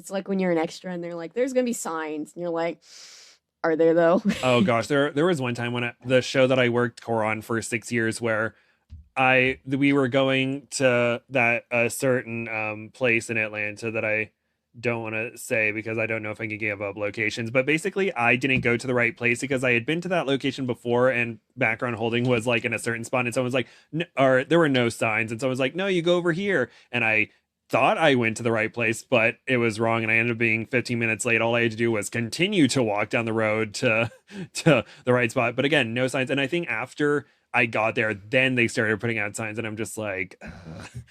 It's like when you're an extra and they're like, there's gonna be signs, and you're like, are there though? Oh gosh, there was one time when the show that I worked core on for 6 years where we were going to that a certain place in Atlanta that I don't want to say because I don't know if I can give up locations, but basically I didn't go to the right place because I had been to that location before and background holding was like in a certain spot and someone's like or there were no signs and someone's like no, you go over here, and I thought I went to the right place, but it was wrong and I ended up being 15 minutes late. All I had to do was continue to walk down the road to to the right spot, but again, no signs. And I think after I got there, then they started putting out signs, and I'm just like,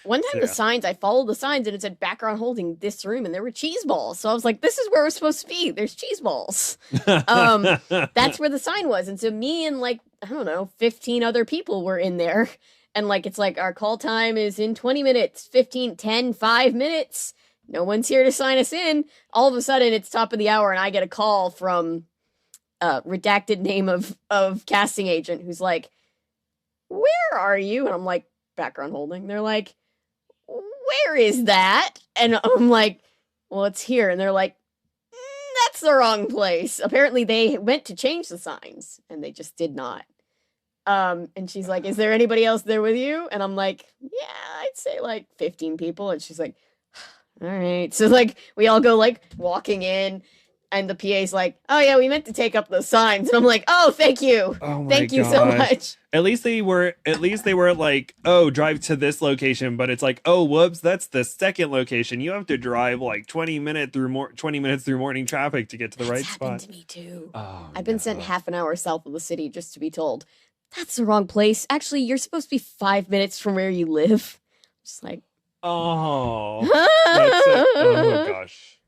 One so time the signs, I followed the signs and it said background holding this room, and there were cheese balls. So I was like, this is where we're supposed to be. There's cheese balls. That's where the sign was. And so me and like, I don't know, 15 other people were in there. And like, it's like our call time is in 20 minutes, 15, 10, 5 minutes. No one's here to sign us in. All of a sudden it's top of the hour and I get a call from redacted name of casting agent who's like, where are you? And I'm like, background holding. They're like, where is that? And I'm like, well, it's here. And they're like, that's the wrong place. Apparently they went to change the signs and they just did not. And she's like, is there anybody else there with you? And I'm like, yeah, I'd say like 15 people. And she's like, all right. So like we all go like walking in and the PA's like, oh yeah, we meant to take up those signs. And I'm like, oh, thank you. oh my Thank you so gosh. much. At least they were like, oh, drive to this location, but it's like, oh, whoops, that's the second location. You have to drive like 20 minutes through morning traffic to get to the That's right happened spot. to me too. Oh I've been sent no. half an hour south of the city just to be told, that's the wrong place. Actually, you're supposed to be 5 minutes from where you live. Just like, Oh, that's it. Oh gosh.